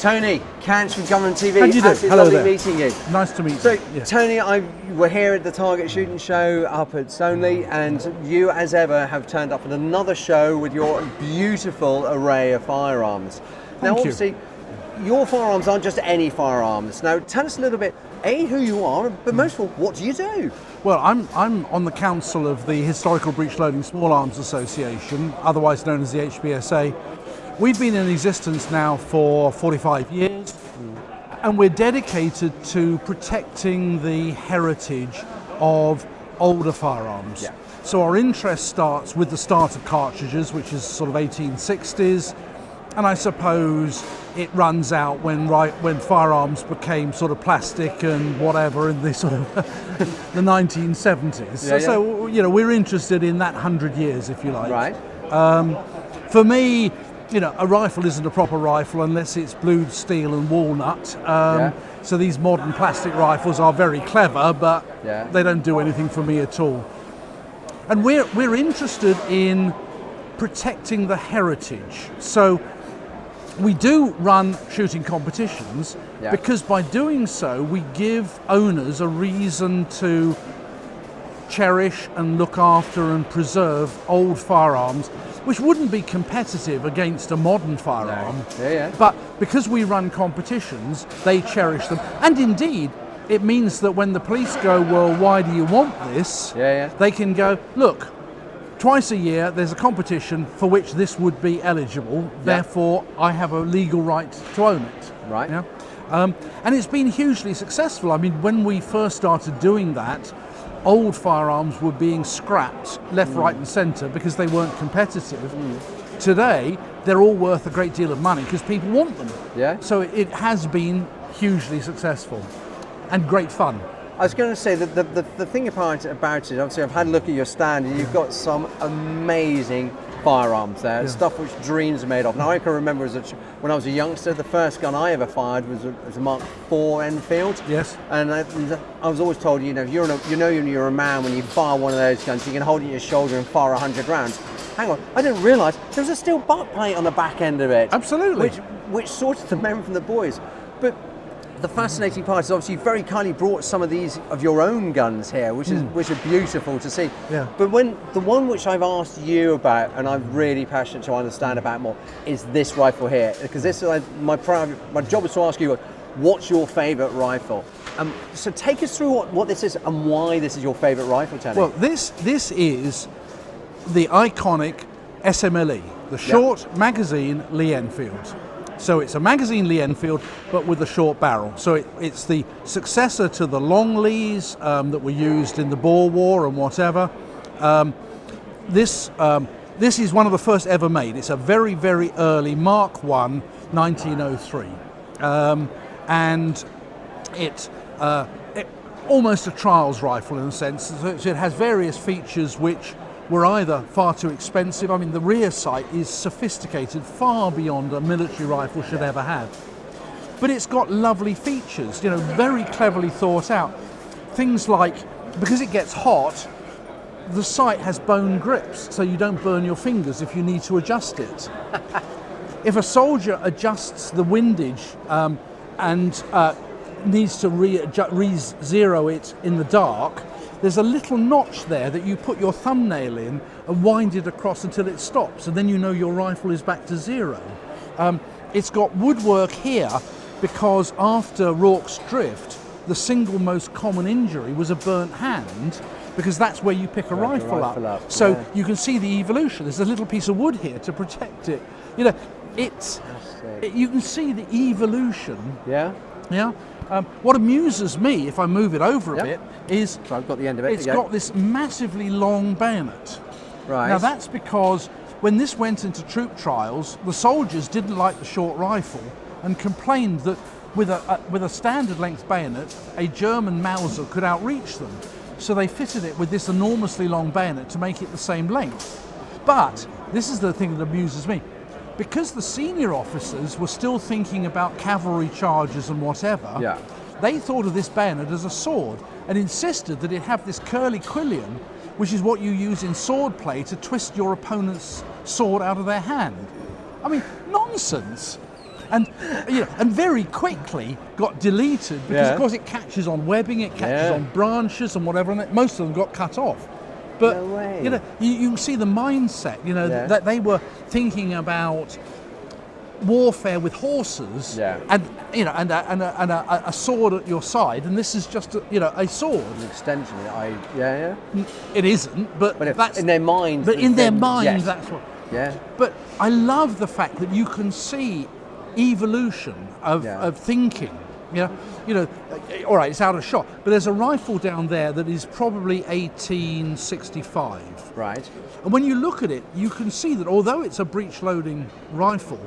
Tony, Cansh from Gunroom.tv. How do you do? Absolutely Hello lovely there. meeting you. Nice to meet So, you. Yeah. Tony, we're here at the Target Shooting Show up at Sonley, and you, as ever, have turned up at another show with your beautiful array of firearms. Now, Thank you. obviously, your firearms aren't just any firearms. Now, tell us a little bit, A, who you are, but most of all, what do you do? Well, I'm on the council of the Historical Breechloading Smallarms Association, otherwise known as the HBSA. We've been in existence now for 45 years, and we're dedicated to protecting the heritage of older firearms. Yeah. So our interest starts with the start of cartridges, which is sort of 1860s, and I suppose it runs out when firearms became sort of plastic and whatever in the sort of the 1970s. Yeah, So you know, we're interested in that 100 years, if you like. Right. For me, you know, a rifle isn't a proper rifle unless it's blued steel and walnut. So these modern plastic rifles are very clever, but they don't do anything for me at all. And we're interested in protecting the heritage. So we do run shooting competitions because by doing so we give owners a reason to cherish and look after and preserve old firearms, which wouldn't be competitive against a modern firearm. No. But because we run competitions, they cherish them. And indeed, it means that when the police go, well, why do you want this? They can go, look, twice a year there's a competition for which this would be eligible, therefore I have a legal right to own it. Right. Yeah? And it's been hugely successful. I mean, when we first started doing that, old firearms were being scrapped left, right and centre because they weren't competitive. Today, they're all worth a great deal of money because people want them. Yeah. So it has been hugely successful and great fun. I was going to say that the thing about it, obviously I've had a look at your stand and you've got some amazing firearms there, stuff which dreams are made of. Now I can remember when I was a youngster, the first gun I ever fired was a Mark IV Enfield. Yes. And I was always told, you know, you're a man when you fire one of those guns, you can hold it at your shoulder and fire 100 rounds. Hang on, I didn't realise there was a steel butt plate on the back end of it. Absolutely. Which sorted the men from the boys. But the fascinating part is obviously you very kindly brought some of these of your own guns here, which are beautiful to see. Yeah. But when the one which I've asked you about, and I'm really passionate to understand about more, is this rifle here, because this is my job is to ask you, what's your favourite rifle? So take us through what this is and why this is your favourite rifle, Tony. Well, this is the iconic SMLE, the short magazine Lee Enfield. So it's a magazine Lee Enfield, but with a short barrel. So it's the successor to the long Lees that were used in the Boer War and whatever. This is one of the first ever made. It's a very, very early Mark I, 1903. And it's almost a trials rifle in a sense. So it has various features which were either far too expensive. I mean, the rear sight is sophisticated, far beyond a military rifle should ever have. But it's got lovely features, you know, very cleverly thought out. Things like, because it gets hot, the sight has bone grips, so you don't burn your fingers if you need to adjust it. If a soldier adjusts the windage and needs to re-zero it in the dark, there's a little notch there that you put your thumbnail in and wind it across until it stops, and then you know your rifle is back to zero. It's got woodwork here because after Rorke's Drift, the single most common injury was a burnt hand, because that's where you pick a rifle up. So you can see the evolution. There's a little piece of wood here to protect it. You know, you can see the evolution. Yeah. What amuses me, if I move it over a bit, is so I've got the end of it. It's got this massively long bayonet. Right. Now that's because when this went into troop trials, the soldiers didn't like the short rifle and complained that with a standard length bayonet, a German Mauser could outreach them. So they fitted it with this enormously long bayonet to make it the same length. But this is the thing that amuses me. Because the senior officers were still thinking about cavalry charges and whatever, they thought of this bayonet as a sword and insisted that it have this curly quillion, which is what you use in sword play to twist your opponent's sword out of their hand. I mean, nonsense. and and very quickly got deleted because of course it catches on webbing, it catches on branches and whatever, and most of them got cut off. But No way. you can see the mindset. That they were thinking about warfare with horses, and a sword at your side, and this is just a sword. An extension. It isn't, but that's in their mind. But in their mind, that's what. Yeah. But I love the fact that you can see evolution of thinking. All right, it's out of shot, but there's a rifle down there that is probably 1865. Right. And when you look at it, you can see that although it's a breech-loading rifle,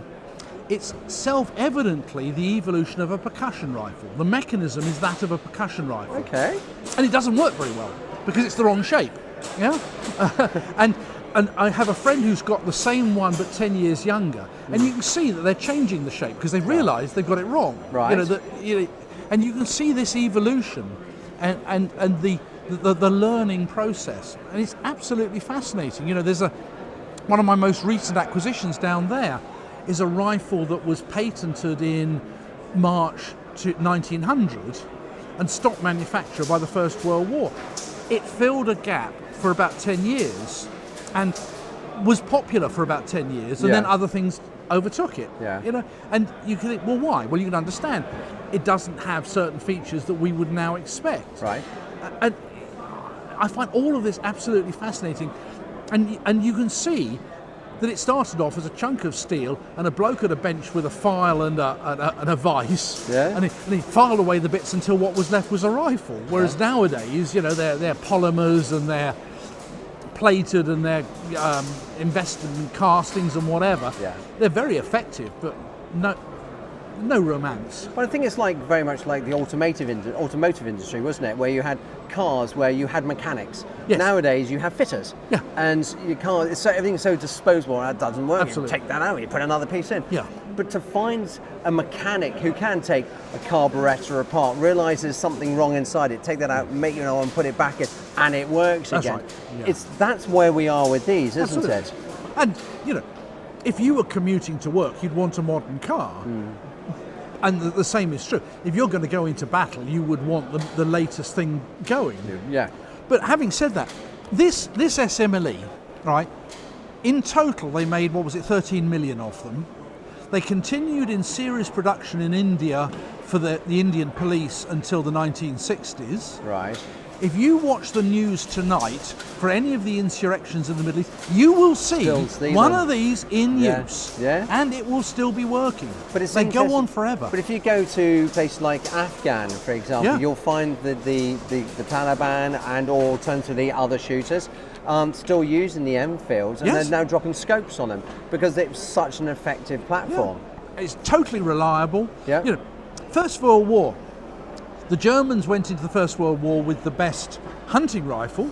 it's self-evidently the evolution of a percussion rifle. The mechanism is that of a percussion rifle. Okay. And it doesn't work very well because it's the wrong shape. Yeah. And I have a friend who's got the same one but 10 years younger, and you can see that they're changing the shape because they've realised they've got it wrong. Right. And you can see this evolution and the learning process, and it's absolutely fascinating. There's one of my most recent acquisitions down there is a rifle that was patented in March 1900 and stopped manufacture by the First World War. It filled a gap for about 10 years and was popular for about 10 years, and then other things overtook it. And you can think, well, why? Well, you can understand it doesn't have certain features that we would now expect. Right. And I find all of this absolutely fascinating, and you can see that it started off as a chunk of steel and a bloke at a bench with a file and a vice, and he filed away the bits until what was left was a rifle. Whereas nowadays, they're polymers and they're plated and they're invested in castings and whatever. They're very effective, but no romance. Well, I think it's very much like the automotive industry, wasn't it? Where you had cars, where you had mechanics. Yes. Nowadays, you have fitters. Yeah. And you can't. Everything's so disposable. That doesn't work. Absolutely. You take that out. You put another piece in. Yeah. But to find a mechanic who can take a carburetor apart, realise there's something wrong inside it, take that out, and put it back in, and it works again. Right. Yeah. That's where we are with these, isn't it? And if you were commuting to work, you'd want a modern car. And the same is true. If you're going to go into battle, you would want the latest thing going. Yeah. But having said that, this SMLE, right, in total they made, 13 million of them. They continued in series production in India for the Indian police until the 1960s. Right. If you watch the news tonight for any of the insurrections in the Middle East, you will see one of these in use, and it will still be working. But they go on forever. But if you go to places like Afghan, for example, you'll find the Taliban and alternatively other shooters still using the Enfields, and they're now dropping scopes on them because it's such an effective platform. Yeah. It's totally reliable. Yeah. First World War, the Germans went into the First World War with the best hunting rifle.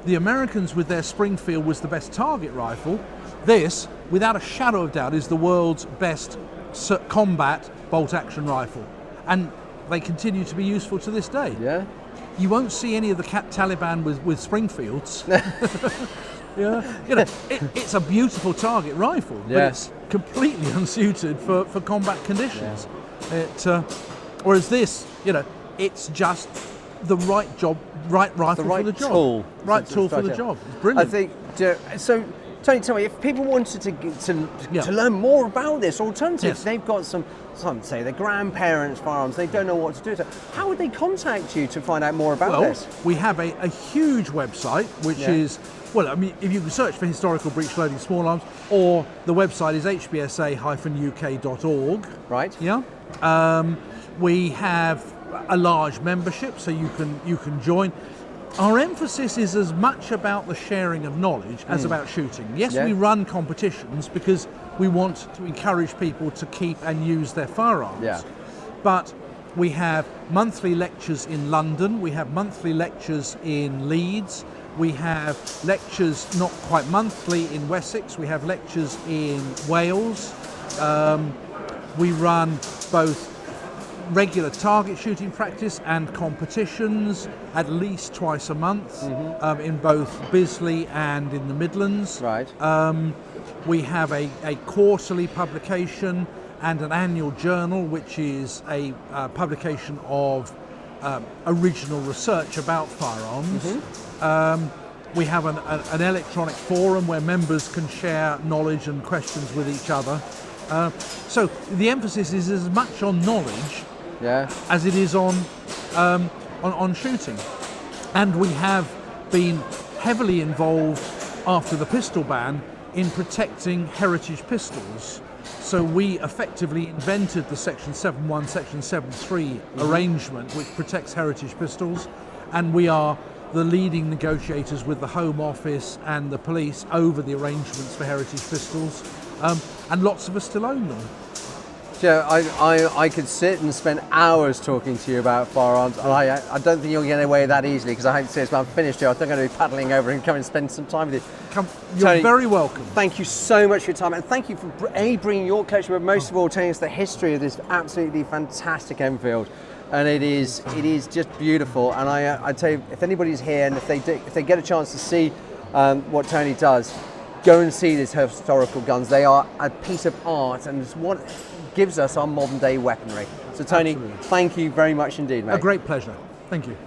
The Americans with their Springfield was the best target rifle. This, without a shadow of doubt, is the world's best combat bolt-action rifle. And they continue to be useful to this day. Yeah. You won't see any of the Taliban with Springfields. It's a beautiful target rifle, but it's completely unsuited for combat conditions. Whereas this, it's just the right rifle for the job. Tool. Right tool for the job. It's brilliant. I think so. Tony, tell me, if people wanted to learn more about this alternative, they've got some say their grandparents' firearms, they don't know what to do. So how would they contact you to find out more about this? We have a huge website, which is, if you can search for historical breech-loading small arms, or the website is hbsa-uk.org. Right. Yeah. We have a large membership, so you can join. Our emphasis is as much about the sharing of knowledge as about shooting. Yes, we run competitions because we want to encourage people to keep and use their firearms. Yeah. But we have monthly lectures in London, we have monthly lectures in Leeds, we have lectures not quite monthly in Wessex, we have lectures in Wales. We run both regular target shooting practice and competitions at least twice a month in both Bisley and in the Midlands. Right. We have a quarterly publication and an annual journal, which is a publication of original research about firearms. We have an electronic forum where members can share knowledge and questions with each other. So the emphasis is as much on knowledge as it is on shooting. And we have been heavily involved after the pistol ban in protecting heritage pistols. So we effectively invented the Section 7.1, Section 7.3 arrangement, which protects heritage pistols, and we are the leading negotiators with the Home Office and the police over the arrangements for heritage pistols, and lots of us still own them. Joe, I could sit and spend hours talking to you about firearms, and I don't think you'll get away that easily, because I hate to say this, but I'm finished here. I think I'm going to be paddling over and come and spend some time with you. You're Tony, very welcome. Thank you so much for your time, and thank you for bringing your collection, but most of all telling us the history of this absolutely fantastic Enfield. And it is just beautiful. And I tell you, if anybody's here and if they get a chance to see what Tony does, go and see these historical guns. They are a piece of art, and it's what gives us our modern day weaponry. So Tony, Absolutely. Thank you very much indeed, mate. A great pleasure. Thank you.